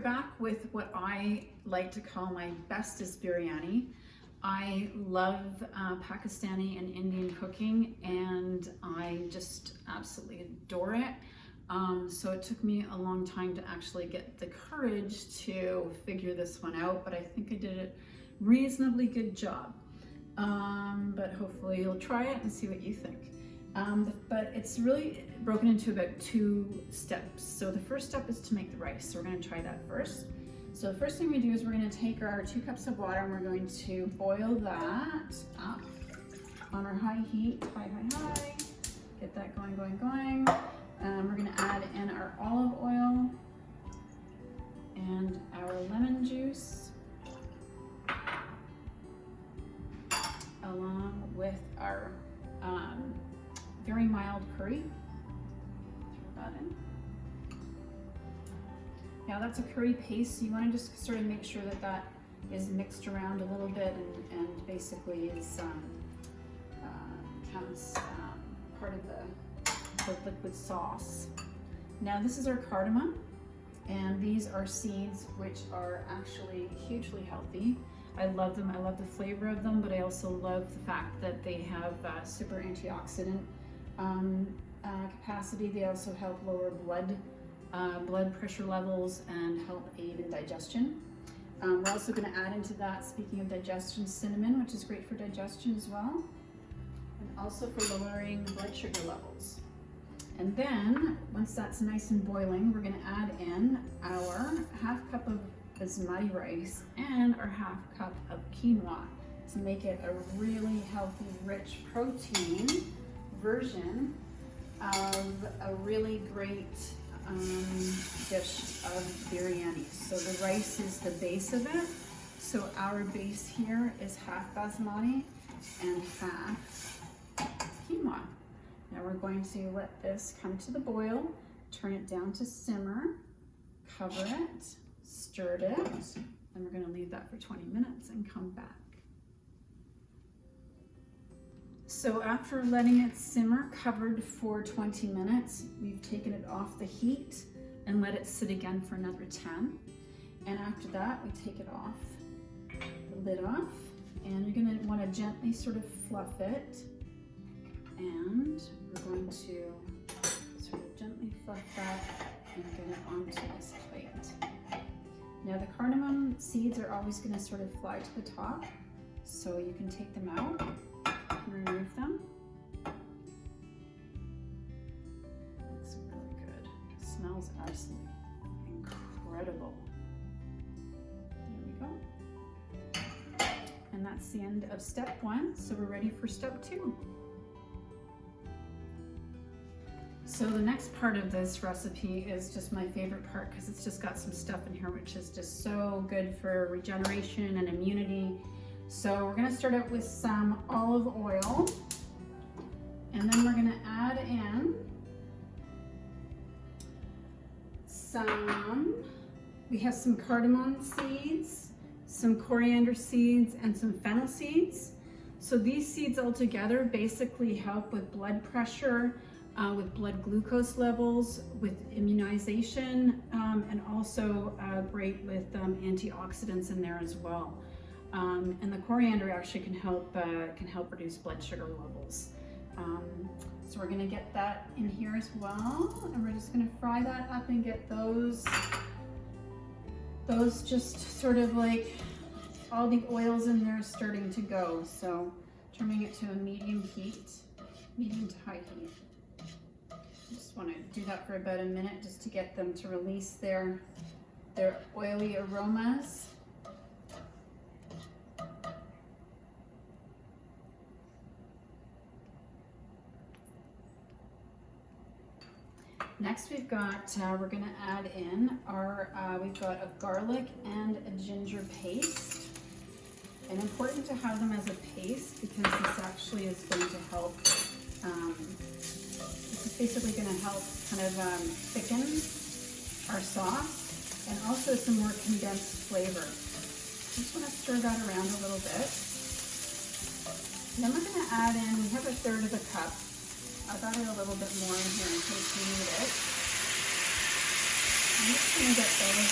back with what I like to call my bestest biryani. I love Pakistani and Indian cooking, and I just absolutely adore it. So it took me a long time to actually get the courage to figure this one out, but I think I did a reasonably good job. But hopefully you'll try it and see what you think. But it's really broken into about 2 steps. So the first step is to make the rice. So we're going to try that first. So the first thing we do is we're going to take our 2 cups of water and we're going to boil that up on our high heat, high. Get that going. We're going to add in our olive oil and our lemon juice, along with our very mild curry. Throw that in. Now that's a curry paste, so you want to just sort of make sure that that is mixed around a little bit and basically is becomes part of the liquid sauce. Now this is our cardamom, and these are seeds which are actually hugely healthy. I love them. I love the flavor of them, but I also love the fact that they have super antioxidant capacity. They also help lower blood pressure levels and help aid in digestion. We're also going to add into that, speaking of digestion, cinnamon, which is great for digestion as well, and also for lowering blood sugar levels. And then once that's nice and boiling, we're going to add in our 1/2 cup of basmati rice and our 1/2 cup of quinoa to make it a really healthy, rich protein version of a really great dish of biryani. So the rice is the base of it. So our base here is 1/2 basmati and 1/2 quinoa. Now we're going to let this come to the boil, turn it down to simmer, cover it, stir it, and we're going to leave that for 20 minutes and come back. So after letting it simmer covered for 20 minutes, we've taken it off the heat and let it sit again for another 10. And after that, we take it off, the lid off, and you're going to want to gently sort of fluff it. And we're going to sort of gently fluff that and get it onto this plate. Now the cardamom seeds are always going to sort of fly to the top, so you can take them out and remove them. Looks really good. It smells absolutely incredible. There we go. And that's the end of step 1, so we're ready for step 2. So the next part of this recipe is just my favorite part because it's just got some stuff in here which is just so good for regeneration and immunity. So we're going to start out with some olive oil, and then we're going to add in we have some cardamom seeds, some coriander seeds, and some fennel seeds. So these seeds all together basically help with blood pressure, with blood glucose levels, with immunization, and also great with antioxidants in there as well. And the coriander actually can help reduce blood sugar levels. So we're going to get that in here as well, and we're just going to fry that up and get those just sort of like all the oils in there starting to go. So turning it to a medium to high heat. Just want to do that for about a minute just to get them to release their oily aromas. Next we've got, we're going to add in our, we've got a garlic and a ginger paste. And important to have them as a paste because this actually is going to help, this is basically going to help kind of thicken our sauce and also some more condensed flavor. Just want to stir that around a little bit. And then we're going to add in, we have 1/3 of a cup. I've added a little bit more in here in case you need it. I'm just going to get those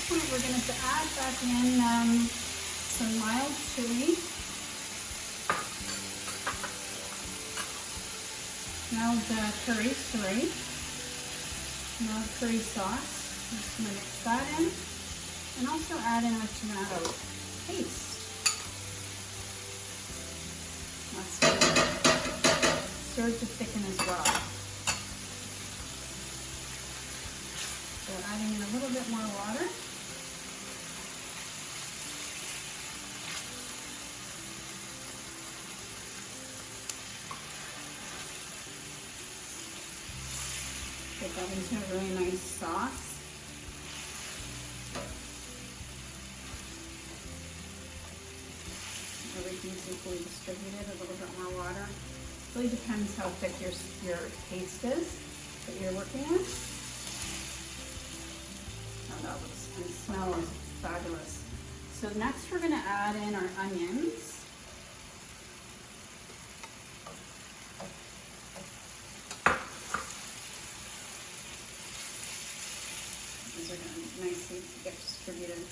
point, we're going to add back in some mild chili, mild curry sauce. I'm just going to mix that in, and also add in our tomato paste. That's going to serve to thicken as well. So adding in a little bit more water. Get that into a really nice sauce. Everything's equally distributed, a little bit more water. It really depends how thick your paste is that you're working with. Oh, that looks and smells fabulous. So next we're going to add in our onions. These are going to nicely get distributed.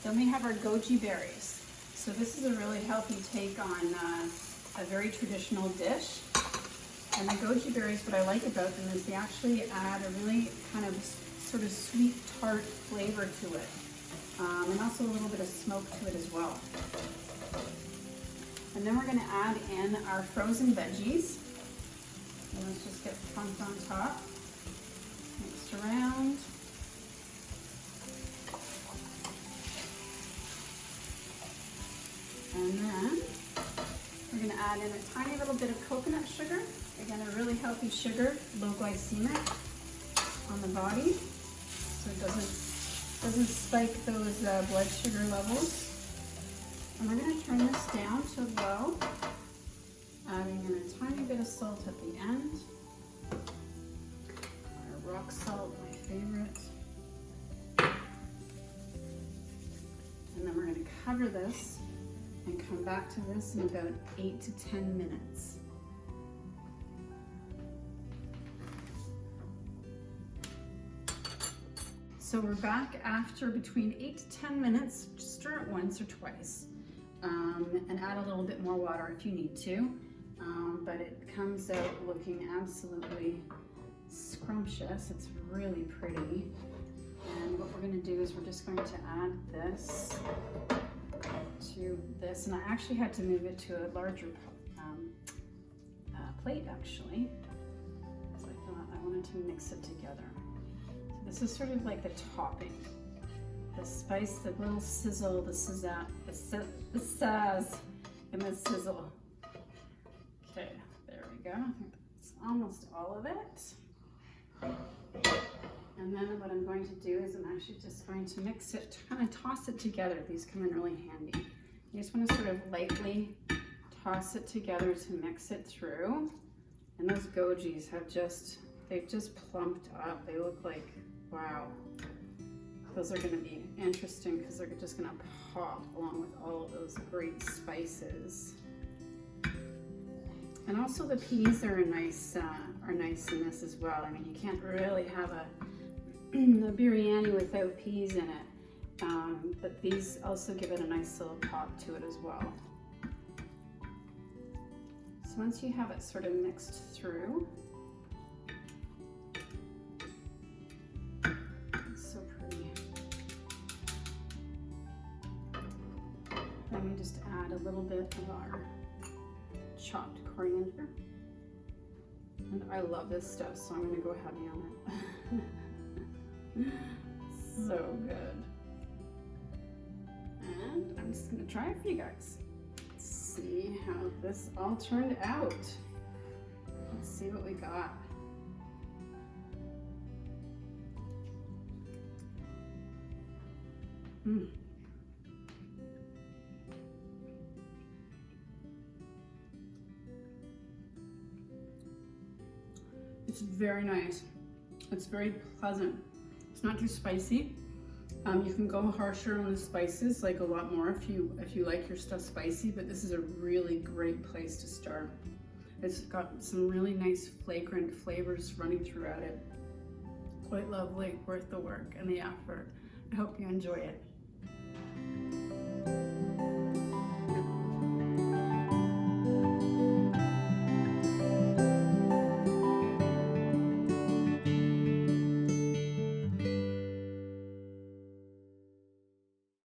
Then we have our goji berries. So this is a really healthy take on a very traditional dish. And the goji berries, what I like about them is they actually add a really kind of sort of sweet tart flavor to it. And also a little bit of smoke to it as well. And then we're going to add in our frozen veggies. And let's just get pumped on top, mixed around. And then we're going to add in a tiny little bit of coconut sugar. Again, a really healthy sugar, low glycemic on the body, so it doesn't spike those blood sugar levels. And we're going to turn this down to low, adding in a tiny bit of salt at the end. Our rock salt, my favorite. And then we're going to cover this and come back to this in about 8 to 10 minutes. So we're back after between 8 to 10 minutes. Stir it once or twice, and add a little bit more water if you need to. But it comes out looking absolutely scrumptious. It's really pretty. And what we're going to do is we're just going to add this to this, and I actually had to move it to a larger plate actually, because I thought I wanted to mix it together. So this is sort of like the topping, the spice, the little sizzle, the sizzazz, and the sizzle. Okay, there we go. I think that's almost all of it. And then what I'm going to do is I'm actually just going to mix it, kind of toss it together. These come in really handy. You just want to sort of lightly toss it together to mix it through. And those gojis they've just plumped up. They look like, wow. Those are going to be interesting because they're just going to pop along with all of those great spices. And also the peas are nice in this as well. I mean, you can't really have a biryani without peas in it, but these also give it a nice little pop to it as well. So once you have it sort of mixed through, it's so pretty. Then we just add a little bit of our chopped coriander. And I love this stuff, so I'm going to go heavy on it. So good. And I'm just going to try it for you guys. Let's see how this all turned out. Let's see what we got. It's very nice. It's very pleasant. It's not too spicy. You can go harsher on the spices, like a lot more if you like your stuff spicy, but this is a really great place to start. It's got some really nice flagrant flavors running throughout it. quite lovely, worth the work and the effort. I hope you enjoy it.